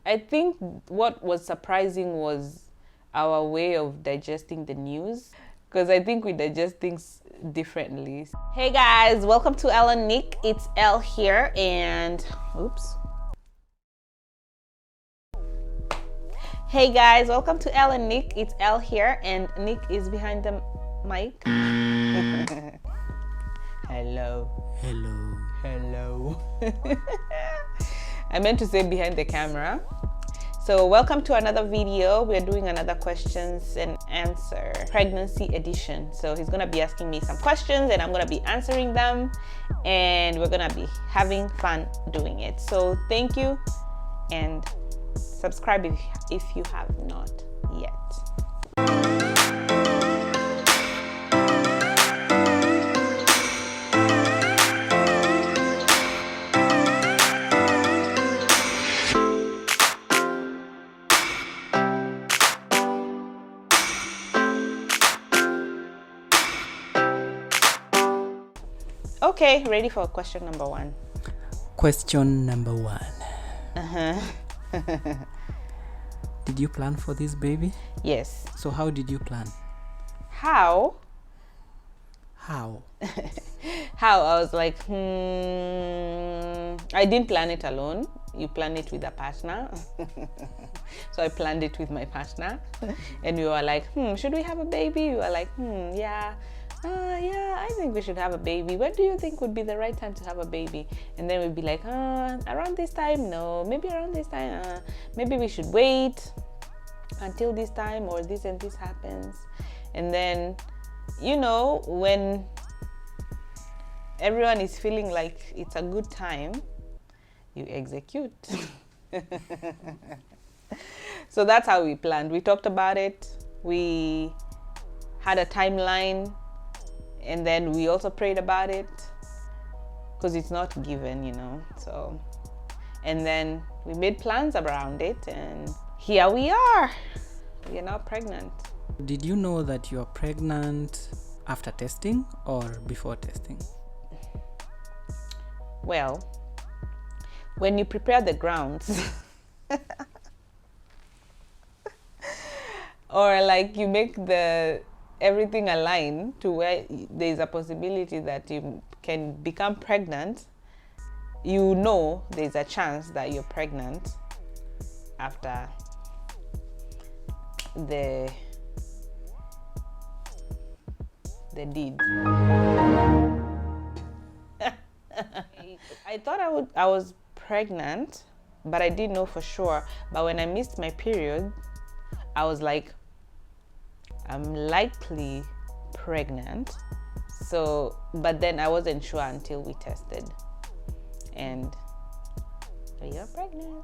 I think what was surprising was our way of digesting the news, because I think we digest things differently. Hey guys, welcome to NIC. It's Elle here, and oops. Hey guys, welcome to NIC. It's Elle here, and Nick is behind the mic. Hello. Hello. Hello. I meant to say behind the camera. So welcome to another video. We're doing another questions and answer pregnancy edition. So he's gonna be asking me some questions and I'm gonna be answering them, and we're gonna be having fun doing it. So thank you, and subscribe if you have not yet. Okay, ready for question number one. Question number one. Uh-huh. Did you plan for this baby? Yes. So how did you plan? How? How? How? I was like, I didn't plan it alone. You plan it with a partner. So I planned it with my partner. And we were like, should we have a baby? We were like, yeah. Yeah, I think we should have a baby. When do you think would be the right time to have a baby? And then we'd be like, around this time? No, maybe around this time. Maybe we should wait until this time, or this and this happens. And then, you know, when everyone is feeling like it's a good time, you execute. So that's how we planned. We talked about it. We had a timeline. And then we also prayed about it, because it's not given, you know. So, and then we made plans around it, and here we are. We are now pregnant. Did you know that you are pregnant after testing or before testing? Well, when you prepare the grounds, or like you make everything align to where there's a possibility that you can become pregnant, you know there's a chance that you're pregnant after the deed. I thought I was pregnant, but I didn't know for sure. But when I missed my period, I was like, I'm likely pregnant. So, but then I wasn't sure until we tested, and you're pregnant.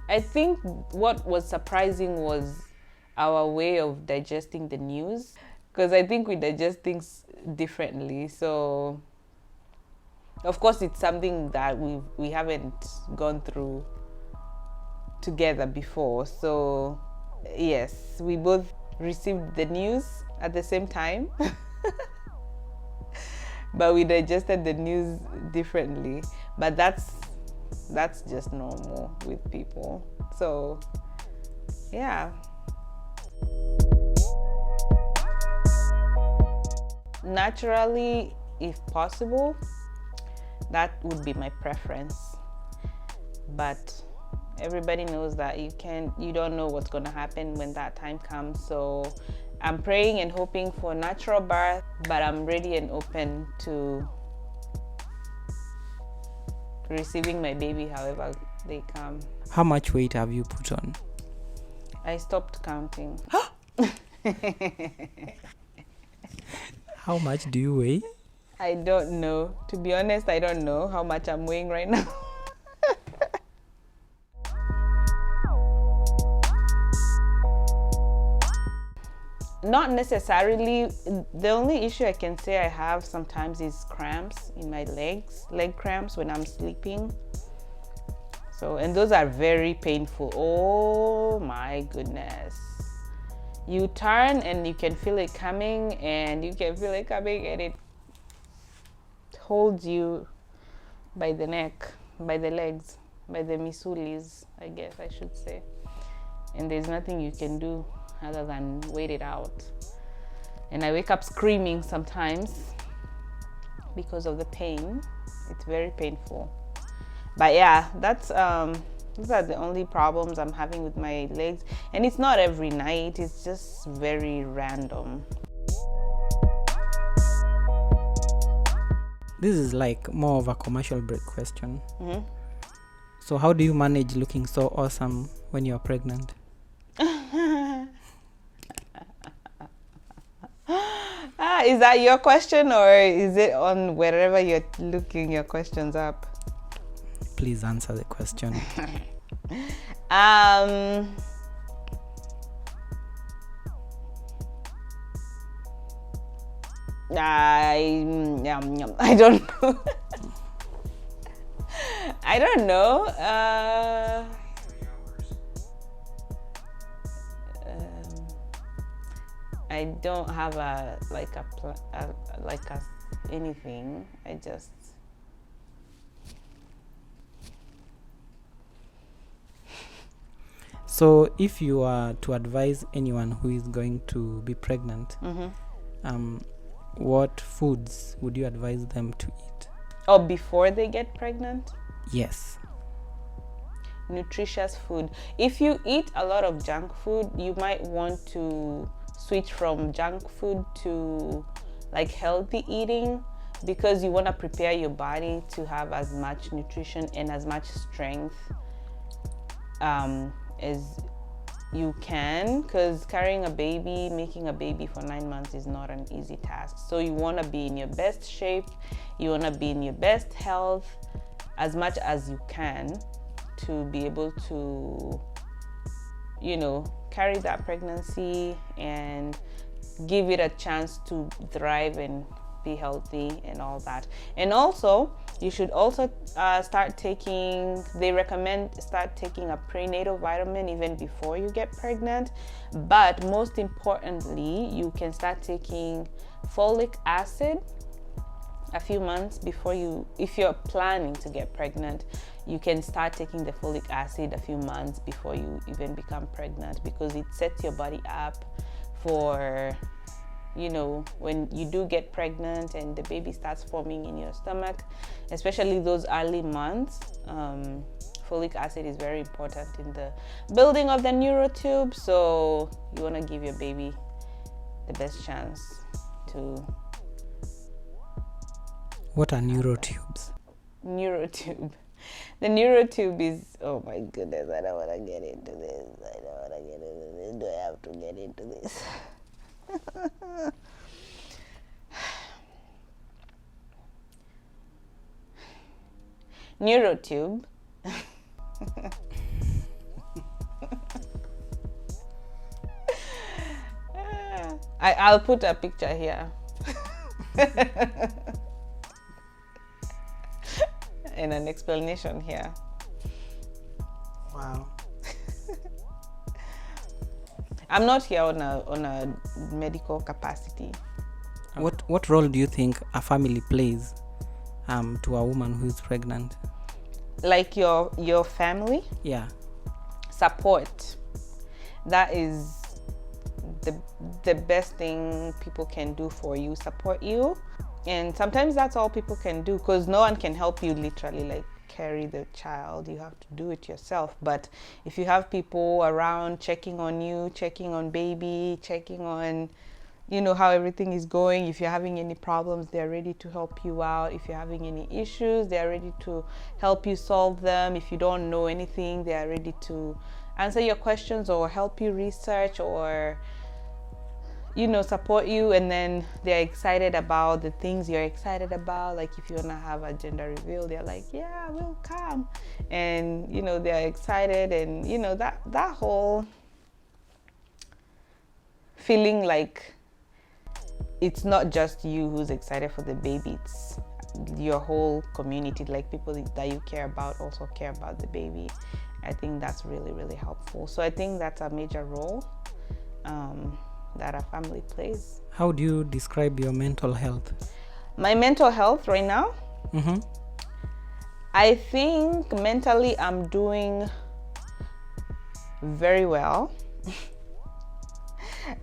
I think what was surprising was our way of digesting the news, because I think we digest things differently. So of course, it's something that we haven't gone through together before. So yes, we both received the news at the same time, but we digested the news differently. But that's just normal with people. So yeah. Naturally, if possible, that would be my preference, but everybody knows that you don't know what's going to happen when that time comes. So I'm praying and hoping for natural birth, but I'm ready and open to receiving my baby however they come. How much weight have you put on? I stopped counting. How much do you weigh? I don't know. To be honest, I don't know how much I'm weighing right now. Not necessarily. The only issue I can say I have sometimes is cramps in my legs, leg cramps when I'm sleeping. So, and those are very painful. Oh my goodness. You turn and you can feel it coming, and it holds you by the neck, by the legs, by the misulis, I guess I should say. And there's nothing you can do other than wait it out. And I wake up screaming sometimes because of the pain. It's very painful. But yeah, that's these are the only problems I'm having with my legs. And it's not every night, it's just very random. This is like more of a commercial break question. So how do you manage looking so awesome when you're pregnant? Is that your question, or is it on wherever you're looking your questions up? Please answer the question. I don't know. I don't know. I don't have anything. I just. So if you are to advise anyone who is going to be pregnant, what foods would you advise them to eat? Oh, before they get pregnant? Yes. Nutritious food. If you eat a lot of junk food, you might want to switch from junk food to like healthy eating, because you want to prepare your body to have as much nutrition and as much strength as you can, because carrying a baby, making a baby for 9 months is not an easy task. So you want to be in your best shape, you want to be in your best health as much as you can to be able to, you know, carry that pregnancy and give it a chance to thrive and be healthy and all that. And also, you should also start taking, they recommend start taking a prenatal vitamin even before you get pregnant. But most importantly, you can start taking folic acid a few months before you, if you're planning to get pregnant, you can start taking the folic acid a few months before you even become pregnant, because it sets your body up for, you know, when you do get pregnant and the baby starts forming in your stomach, especially those early months, folic acid is very important in the building of the neurotube. So you want to give your baby the best chance to. What are neurotubes? Neurotube. The neurotube is, oh my goodness, I don't want to get into this. I don't want to get into this. Do I have to get into this? Neurotube. I'll put a picture here. And an explanation here. Wow. I'm not here on a medical capacity. What role do you think a family plays to a woman who is pregnant? Like your family? Yeah. Support. That is the best thing people can do for you. Support you. And sometimes that's all people can do, because no one can help you literally like carry the child. You have to do it yourself. But if you have people around checking on you, checking on baby, checking on, you know, how everything is going, if you're having any problems, they're ready to help you out. If you're having any issues, they're ready to help you solve them. If you don't know anything, they are ready to answer your questions or help you research or, you know, support you. And then they're excited about the things you're excited about. Like if you want to have a gender reveal, they're like, yeah, we'll come. And, you know, they're excited. And, you know, that whole feeling like it's not just you who's excited for the baby, it's your whole community, like people that you care about also care about the baby. I think that's really, really helpful. So I think that's a major role that a family plays. How do you describe your mental health? My mental health right now, Mm-hmm. I think mentally I'm doing very well.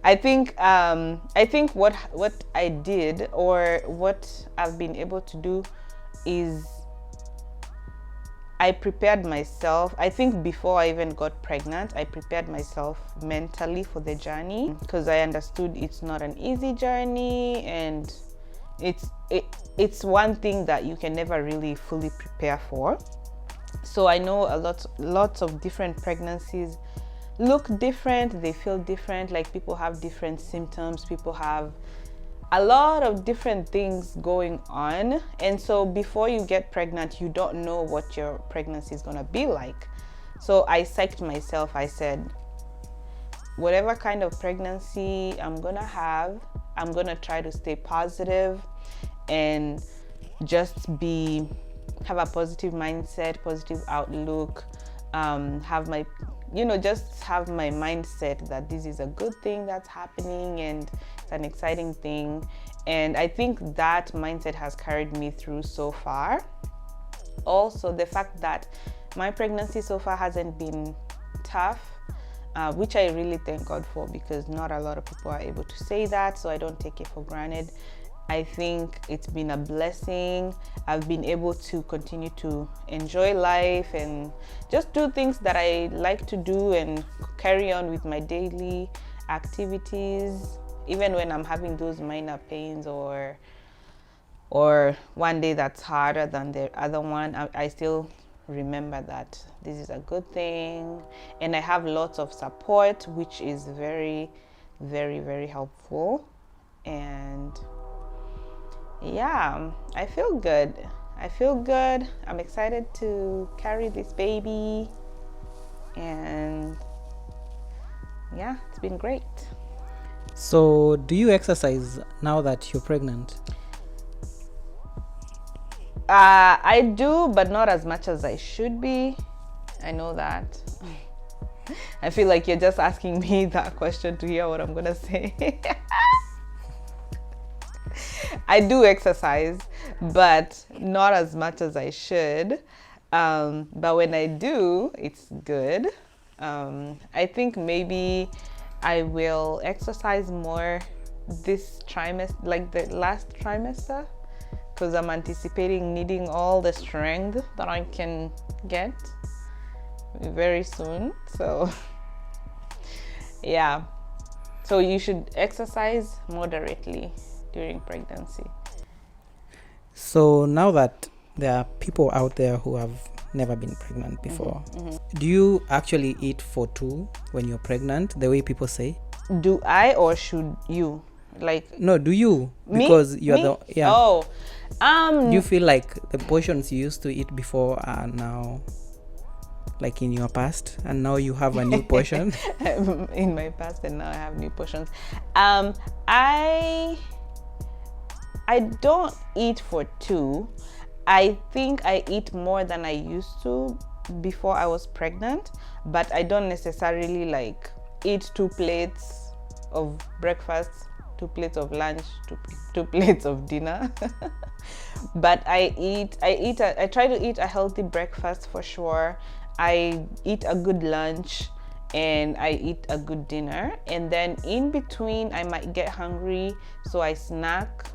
I think what I did, or what I've been able to do, is I prepared myself. I think before I even got pregnant, I prepared myself mentally for the journey, because I understood it's not an easy journey, and it's one thing that you can never really fully prepare for. So I know lots of different pregnancies look different, they feel different, like people have different symptoms, people have a lot of different things going on. And so before you get pregnant, you don't know what your pregnancy is going to be like. So I psyched myself. I said, whatever kind of pregnancy I'm going to have, I'm going to try to stay positive and just have a positive mindset, positive outlook, just have my mindset that this is a good thing that's happening and it's an exciting thing. And I think that mindset has carried me through so far. Also, the fact that my pregnancy so far hasn't been tough, which I really thank God for, because not a lot of people are able to say that, so I don't take it for granted. I think it's been a blessing. I've been able to continue to enjoy life and just do things that I like to do and carry on with my daily activities, even when I'm having those minor pains or one day that's harder than the other one. I still remember that this is a good thing, and I have lots of support, which is very, very, very helpful. And yeah, I feel good. I'm excited to carry this baby, and yeah, it's been great. So do you exercise now that you're pregnant? I do, but not as much as I should be. I know that. I feel like you're just asking me that question to hear what I'm gonna say. I do exercise, but not as much as I should. But when I do, it's good. I think maybe I will exercise more this trimester, like the last trimester, because I'm anticipating needing all the strength that I can get very soon. So yeah, so you should exercise moderately during pregnancy. So now that there are people out there who have never been pregnant before, do you actually eat for two when you're pregnant, the way people say? Do I, or should you? Like, no, do you? Me? Because you're Me? the yeah. Oh, Do you feel like the portions you used to eat before are now like in your past, and now you have a new portion? in my past, and now I have new portions. I don't eat for two. I think I eat more than I used to before I was pregnant, but I don't necessarily like eat 2 plates of breakfast, 2 plates of lunch, two plates of dinner. But I try to eat a healthy breakfast for sure. I eat a good lunch, and I eat a good dinner, and then in between I might get hungry, so I snack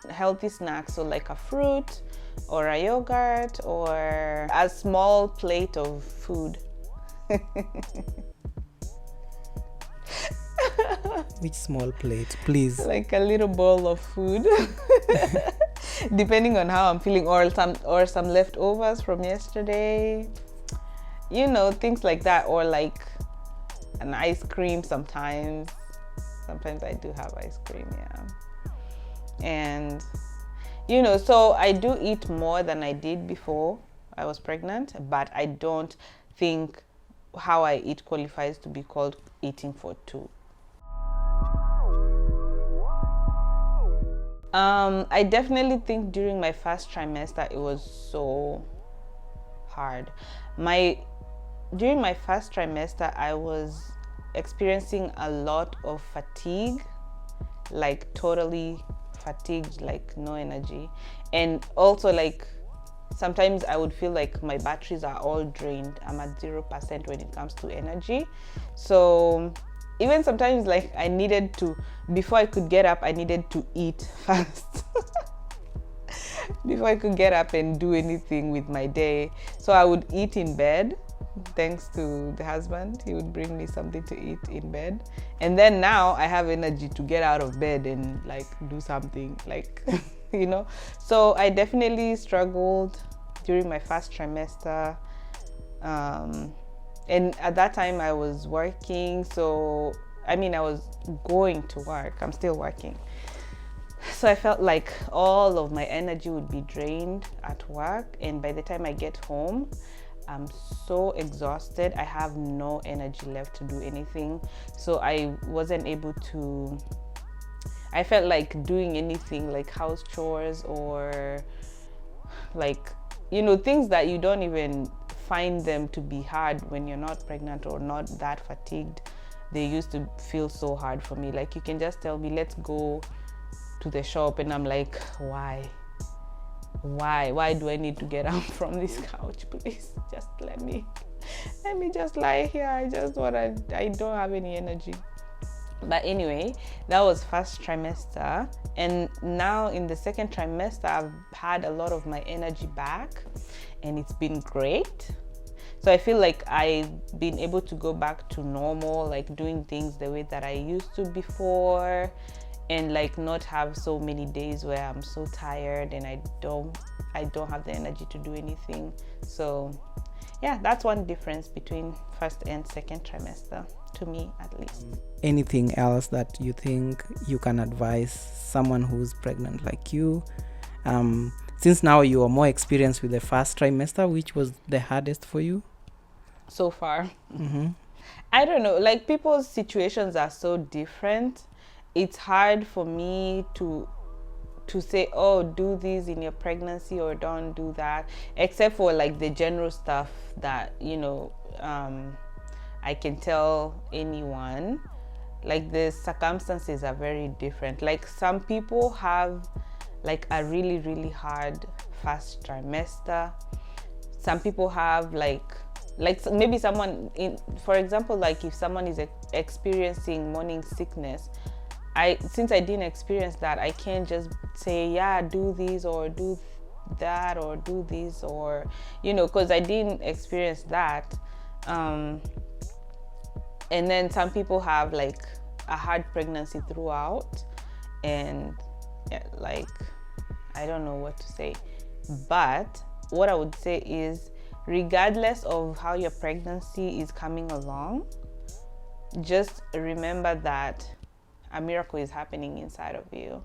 healthy snacks, so like a fruit or a yogurt or a small plate of food. Which small plate, please? Like a little bowl of food. Depending on how I'm feeling, or some leftovers from yesterday, things like that, or like an ice cream. Sometimes I do have ice cream, yeah. And so I do eat more than I did before I was pregnant, but I don't think how I eat qualifies to be called eating for two. I definitely think during my first trimester it was so hard. During my first trimester I was experiencing a lot of fatigue, like totally fatigued, like no energy. And also like sometimes I would feel like my batteries are all drained. I'm at 0% when it comes to energy. So even sometimes like I needed to, before I could get up, I needed to eat fast. Before I could get up and do anything with my day. So I would eat in bed. Thanks to the husband, he would bring me something to eat in bed. And then now I have energy to get out of bed and like do something, like, you know. So I definitely struggled during my first trimester. And at that time I was working. So, I mean, I was going to work. I'm still working. So I felt like all of my energy would be drained at work. And by the time I get home, I'm so exhausted. I have no energy left to do anything. So I wasn't able to, I felt like doing anything like house chores or like, you know, things that you don't even find them to be hard when you're not pregnant or not that fatigued. They used to feel so hard for me. Like you can just tell me, let's go to the shop, and I'm like, why do I need to get up from this couch? Please just let me just lie here. I don't have any energy. But anyway, that was first trimester, and now in the second trimester I've had a lot of my energy back, and it's been great. So I feel like I've been able to go back to normal, like doing things the way that I used to before, and like not have so many days where I'm so tired and I don't have the energy to do anything. So yeah, that's one difference between first and second trimester, to me at least. Anything else that you think you can advise someone who's pregnant like you? Since now you are more experienced with the first trimester, which was the hardest for you so far? Mm-hmm. I don't know, like people's situations are so different. It's hard for me to say, oh, do this in your pregnancy or don't do that, except for like the general stuff that, you know, I can tell anyone. Like the circumstances are very different. Like some people have like a really, really hard first trimester. Some people have like maybe someone for example, like if someone is experiencing morning sickness, since I didn't experience that, I can't just say, yeah, do this or do that or do this, or, you know, because I didn't experience that. And then some people have like a hard pregnancy throughout, and yeah, like, I don't know what to say. But what I would say is, regardless of how your pregnancy is coming along, just remember that a miracle is happening inside of you.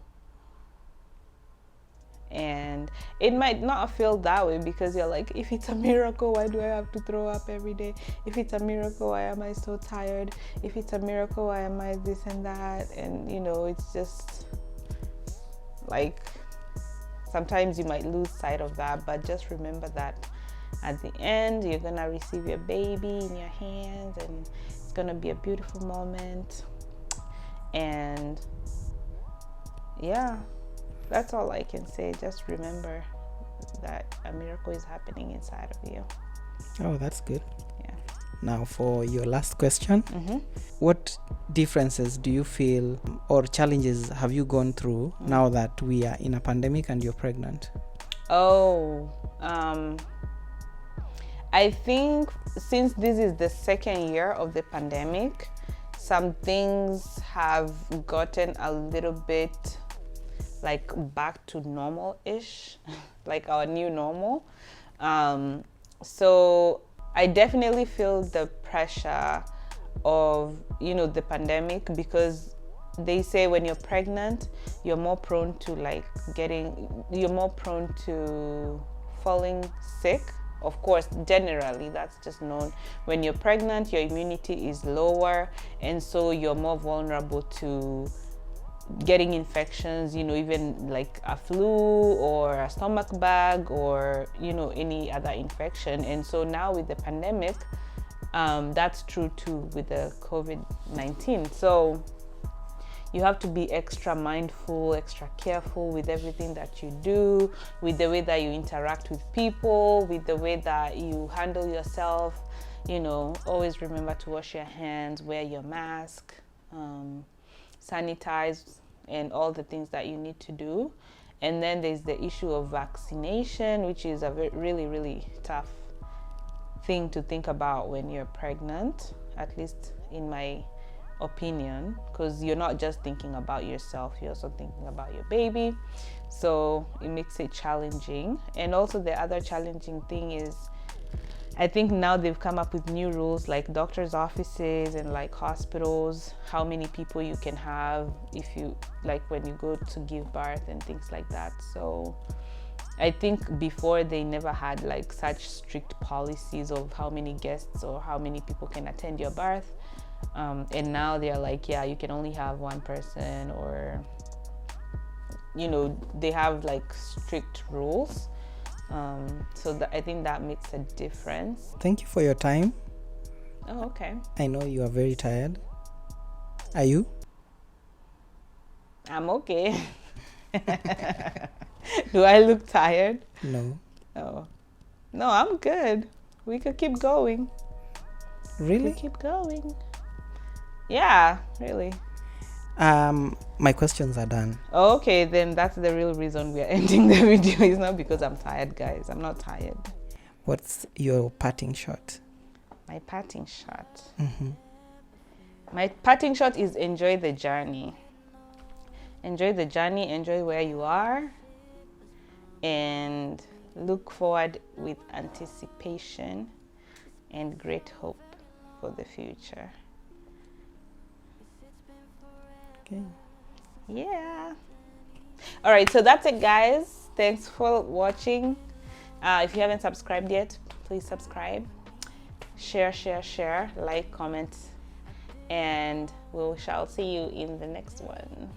And it might not feel that way because you're like, if it's a miracle, why do I have to throw up every day? If it's a miracle, why am I so tired? If it's a miracle, why am I this and that? And you know, it's just like, sometimes you might lose sight of that, but just remember that at the end, you're gonna receive your baby in your hands, and it's gonna be a beautiful moment. And yeah, that's all I can say. Just remember that a miracle is happening inside of you. Oh, that's good. Yeah. Now for your last question, what differences do you feel or challenges have you gone through now that we are in a pandemic and you're pregnant? I think since this is the second year of the pandemic, some things have gotten a little bit like back to normal-ish, like our new normal. So I definitely feel the pressure of, you know, the pandemic, because they say when you're pregnant, you're more prone to falling sick. Of course, generally, that's just known. When you're pregnant, your immunity is lower, and so you're more vulnerable to getting infections, you know, even like a flu or a stomach bug or, you know, any other infection. And so now with the pandemic, that's true too with the COVID-19. So you have to be extra mindful, extra careful with everything that you do, with the way that you interact with people, with the way that you handle yourself. You know, always remember to wash your hands, wear your mask, sanitize, and all the things that you need to do. And then there's the issue of vaccination, which is a really, really tough thing to think about when you're pregnant, at least in my opinion, because you're not just thinking about yourself, you're also thinking about your baby. So it makes it challenging. And also the other challenging thing is, I think now they've come up with new rules, like doctors' offices and like hospitals, how many people you can have if you, like when you go to give birth and things like that. So I think before they never had like such strict policies of how many guests or how many people can attend your birth. And now they're like, yeah, you can only have one person, or, you know, they have like strict rules. So I think that makes a difference. Thank you for your time. Oh, okay. I know you are very tired. Are you? I'm okay. Do I look tired? No. Oh, no, I'm good. We could keep going. Really? We keep going. Yeah, really. My questions are done. Oh, okay, then that's the real reason we are ending the video. It's not because I'm tired, guys. I'm not tired. What's your parting shot? My parting shot. Mm-hmm. My parting shot is enjoy the journey. Enjoy the journey, enjoy where you are, and look forward with anticipation and great hope for the future. Okay. Yeah. All right, so that's it, guys. Thanks for watching. If you haven't subscribed yet, please subscribe. Share, like, comment, and we shall see you in the next one.